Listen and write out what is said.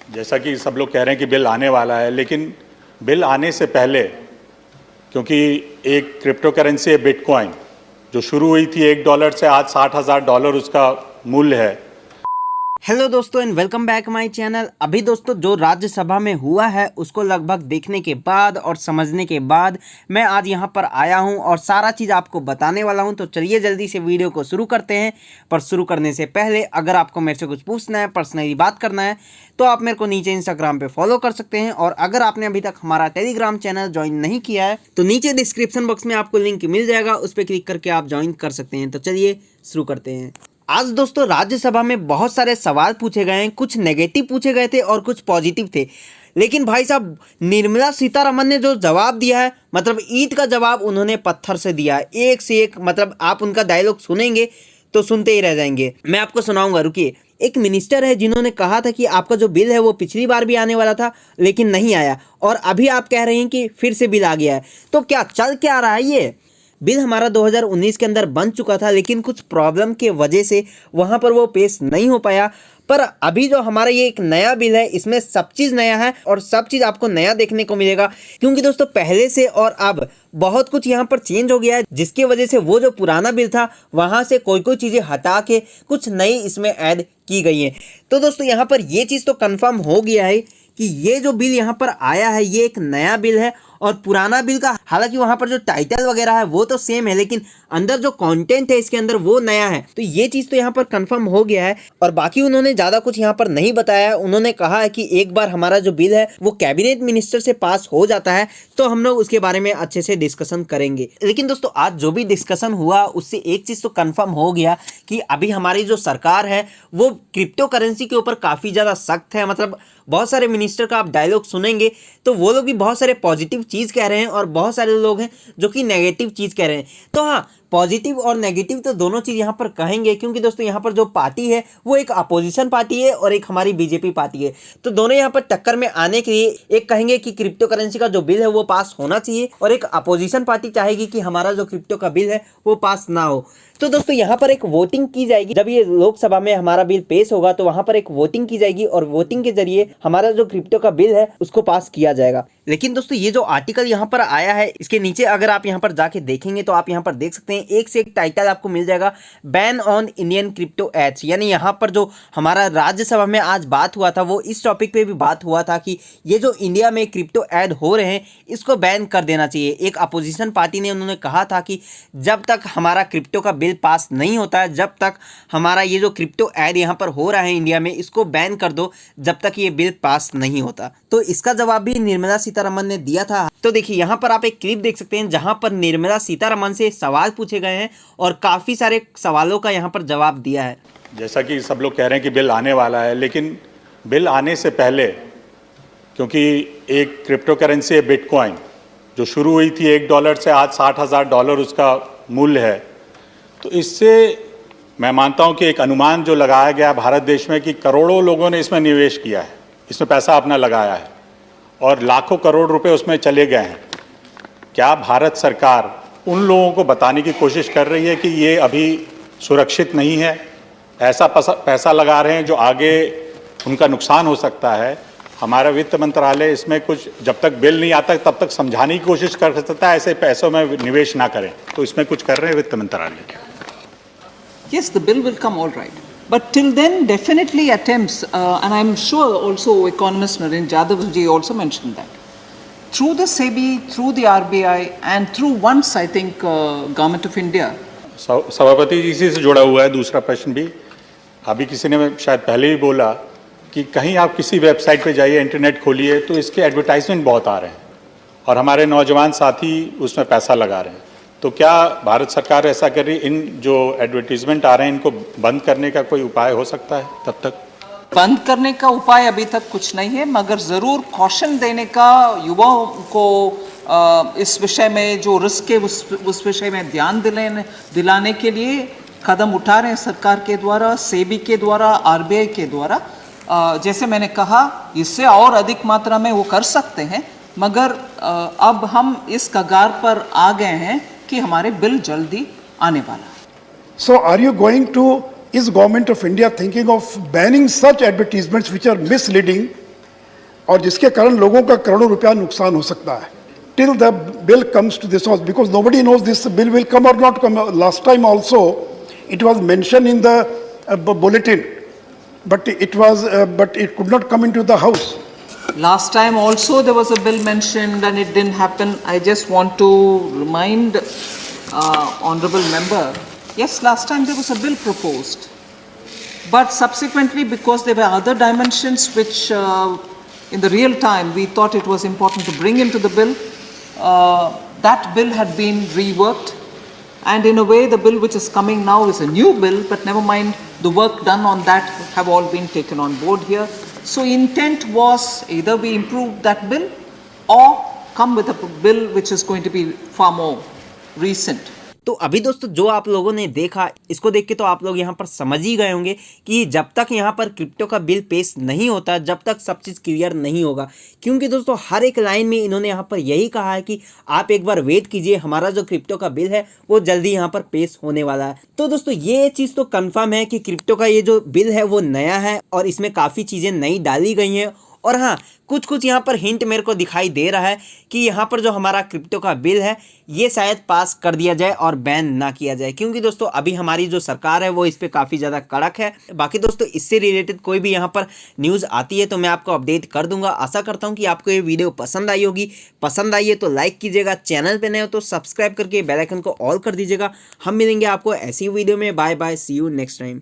जैसा कि सब लोग कह रहे हैं कि बिल आने वाला है, लेकिन बिल आने से पहले, क्योंकि एक क्रिप्टो करेंसी है बिटकॉइन, जो शुरू हुई थी $1 से, आज $60,000 उसका मूल्य है। हेलो दोस्तों and welcome back my channel. अभी दोस्तों जो राज्यसभा में हुआ है उसको लगभग देखने के बाद और समझने के बाद मैं आज यहाँ पर आया हूँ और सारा चीज़ आपको बताने वाला हूँ। तो चलिए जल्दी से वीडियो को शुरू करते हैं। पर शुरू करने से पहले अगर आपको मेरे से कुछ पूछना है, पर्सनली बात करना है, तो आप मेरे को नीचे इंस्टाग्राम पे फॉलो कर सकते हैं। और अगर आपने अभी तक हमारा टेलीग्राम चैनल ज्वाइन नहीं किया है तो नीचे डिस्क्रिप्शन बॉक्स में आपको लिंक मिल जाएगा, उस पर क्लिक करके आप ज्वाइन कर सकते हैं। तो चलिए शुरू करते हैं। आज दोस्तों राज्यसभा में बहुत सारे सवाल पूछे गए हैं, कुछ नेगेटिव पूछे गए थे और कुछ पॉजिटिव थे। लेकिन भाई साहब निर्मला सीतारमण ने जो जवाब दिया है, मतलब ईंट का जवाब उन्होंने पत्थर से दिया है, एक से एक। मतलब आप उनका डायलॉग सुनेंगे तो सुनते ही रह जाएंगे। मैं आपको सुनाऊंगा, रुकिए। एक मिनिस्टर है जिन्होंने कहा था कि आपका जो बिल है वो पिछली बार भी आने वाला था लेकिन नहीं आया, और अभी आप कह रहे हैं कि फिर से बिल आ गया है। तो क्या चल क्या रहा है? ये बिल हमारा 2019 के अंदर बन चुका था, लेकिन कुछ प्रॉब्लम के वजह से वहाँ पर वो पेश नहीं हो पाया। पर अभी जो हमारा ये एक नया बिल है, इसमें सब चीज़ नया है और सब चीज़ आपको नया देखने को मिलेगा। क्योंकि दोस्तों पहले से और अब बहुत कुछ यहाँ पर चेंज हो गया है, जिसकी वजह से वो जो पुराना बिल था वहाँ से कोई कोई चीज़ें हटा के कुछ नई इसमें ऐड की गई हैं। तो दोस्तों यहाँ पर ये चीज़ तो कंफर्म हो गया है कि ये जो बिल यहाँ पर आया है ये एक नया बिल है। और पुराना बिल का हालांकि वहाँ पर जो टाइटल वगैरह है वो तो सेम है, लेकिन अंदर जो कंटेंट है इसके अंदर वो नया है। तो ये चीज़ तो यहाँ पर कंफर्म हो गया है। और बाकी उन्होंने ज़्यादा कुछ यहाँ पर नहीं बताया है। उन्होंने कहा है कि एक बार हमारा जो बिल है वो कैबिनेट मिनिस्टर से पास हो जाता है तो हम लोग उसके बारे में अच्छे से डिस्कशन करेंगे। लेकिन दोस्तों आज जो भी डिस्कशन हुआ उससे एक चीज़ तो कंफर्म हो गया कि अभी हमारी जो सरकार है वो क्रिप्टो करेंसी के ऊपर काफ़ी ज़्यादा सख्त है। मतलब बहुत सारे मिनिस्टर का आप डायलॉग सुनेंगे तो वो लोग भी बहुत सारे पॉजिटिव चीज़ कह रहे हैं और बहुत सारे लोग हैं जो कि नेगेटिव चीज़ कह रहे हैं। तो हाँ, पॉजिटिव और नेगेटिव तो दोनों चीज़ यहाँ पर कहेंगे, क्योंकि दोस्तों यहाँ पर जो पार्टी है वो एक अपोजिशन पार्टी है और एक हमारी बीजेपी पार्टी है। तो दोनों यहाँ पर टक्कर में आने के लिए एक कहेंगे कि क्रिप्टो करेंसी का जो बिल है वो पास होना चाहिए, और एक अपोजिशन पार्टी चाहेगी कि हमारा जो क्रिप्टो का बिल है वो पास ना हो। तो दोस्तों यहाँ पर एक वोटिंग की जाएगी। जब ये लोकसभा में हमारा बिल पेश होगा तो वहां पर एक वोटिंग की जाएगी और वोटिंग के जरिए हमारा जो क्रिप्टो का बिल है उसको पास किया जाएगा। लेकिन दोस्तों ये जो आर्टिकल यहाँ पर आया है इसके नीचे अगर आप यहाँ पर जाके देखेंगे तो आप यहाँ पर देख सकते हैं एक से एक टाइटल आपको मिल जाएगा, ban on Indian crypto ads. यानी यहाँ पर जो हमारा राज्यसभा में आज बात हुआ था वो इस टॉपिक पे भी बात हुआ था कि ये जो इंडिया में क्रिप्टो ऐड हो रहे हैं इसको बैन कर देना चाहिए। एक अपोजिशन पार्टी ने उन्होंने कहा था कि जब तक हमारा क्रिप्टो का बिल पास नहीं होता है, जब तक हमारा ये जो क्रिप्टो ऐड यहाँ पर हो रहा है इंडिया में इसको बैन कर दो, जब तक ये बिल पास नहीं होता। तो इसका जवाब भी निर्मला सीतारमण ने दिया था। तो देखिए यहाँ पर आप एक क्लिप देख सकते हैं जहां पर निर्मला सीतारमण से सवाल पूछे गए हैं और काफी सारे सवालों का यहाँ पर जवाब दिया है। जैसा कि सब लोग कह रहे हैं कि बिल आने वाला है, लेकिन बिल आने से पहले, क्योंकि एक क्रिप्टो करेंसी है बिटकॉइन, जो शुरू हुई थी $1 से, आज $60,000 उसका मूल्य है। तो इससे मैं मानता हूं कि एक अनुमान जो लगाया गया भारत देश में कि करोड़ों लोगों ने इसमें निवेश किया है, इसमें पैसा अपना लगाया है और लाखों करोड़ रुपए उसमें चले गए हैं। क्या भारत सरकार उन लोगों को बताने की कोशिश कर रही है कि ये अभी सुरक्षित नहीं है, ऐसा पैसा लगा रहे हैं जो आगे उनका नुकसान हो सकता है? हमारा वित्त मंत्रालय इसमें कुछ, जब तक बिल नहीं आता तब तक समझाने की कोशिश कर सकता है ऐसे पैसों में निवेश ना करें। तो इसमें कुछ कर रहे हैं वित्त मंत्रालय? Yes, the bill will come all right. But till then, definitely attempts, and I'm sure also economist Naren Jadhav ji also mentioned that, through the SEBI, through the RBI, and through once, I think, Government of India. सभापति जी इसी से जुड़ा हुआ है दूसरा प्रश्न भी। अभी किसी ने शायद पहले ही बोला कि कहीं आप किसी वेबसाइट पे जाइए, इंटरनेट खोलिए तो इसके एडवर्टाइजमेंट बहुत आ रहे हैं और हमारे नौजवान साथी उसमें पैसा लगा रहे हैं। तो क्या भारत सरकार ऐसा कर रही है, इन जो एडवर्टीजमेंट आ रहे हैं इनको बंद करने का कोई उपाय हो सकता है? तब तक बंद करने का उपाय अभी तक कुछ नहीं है, मगर ज़रूर कॉशन देने का, युवाओं को इस विषय में जो रिस्क है उस विषय में ध्यान दिलाने के लिए कदम उठा रहे हैं सरकार के द्वारा, सेबी के द्वारा, आरबीआई के द्वारा। जैसे मैंने कहा इससे और अधिक मात्रा में वो कर सकते हैं, मगर अब हम इस कगार पर आ गए हैं कि हमारे बिल जल्दी आने वाला है। So are you going to, is Government of India thinking of banning such advertisements which are misleading और जिसके कारण लोगों का करोड़ों रुपया नुकसान हो सकता है. Till the bill comes to this house, because nobody knows this bill will come or not come. Last time also, it was mentioned in the bulletin, but it could not come into the house. Last time also there was a bill mentioned and it didn't happen. I just want to remind honorable member, yes, last time there was a bill proposed, but subsequently, because there were other dimensions which in the real time we thought it was important to bring into the bill, that bill had been reworked, and in a way the bill which is coming now is a new bill, but never mind, the work done on that have all been taken on board here. So intent was either we improve that bill or come with a bill which is going to be far more recent. तो अभी दोस्तों जो आप लोगों ने देखा, इसको देख के तो आप लोग यहाँ पर समझ ही गए होंगे कि जब तक यहाँ पर क्रिप्टो का बिल पेश नहीं होता, जब तक सब चीज़ क्लियर नहीं होगा, क्योंकि दोस्तों हर एक लाइन में इन्होंने यहाँ पर यही कहा है कि आप एक बार वेट कीजिए, हमारा जो क्रिप्टो का बिल है वो जल्दी यहाँ पर पेश होने वाला है। तो दोस्तों ये चीज़ तो कन्फर्म है कि क्रिप्टो का ये जो बिल है वो नया है और इसमें काफ़ी चीज़ें नई डाली गई हैं। और हाँ, कुछ यहाँ पर हिंट मेरे को दिखाई दे रहा है कि यहाँ पर जो हमारा क्रिप्टो का बिल है ये शायद पास कर दिया जाए और बैन ना किया जाए, क्योंकि दोस्तों अभी हमारी जो सरकार है वो इस पर काफ़ी ज़्यादा कड़क है। बाकी दोस्तों इससे रिलेटेड कोई भी यहाँ पर न्यूज़ आती है तो मैं आपको अपडेट कर दूंगा। आशा करता हूँ कि आपको ये वीडियो पसंद आई होगी। पसंद आई है तो लाइक कीजिएगा, चैनल पर नए हो तो सब्सक्राइब करके बेल आइकन को ऑल कर दीजिएगा। हम मिलेंगे आपको ऐसी वीडियो में। Bye bye, see you next time.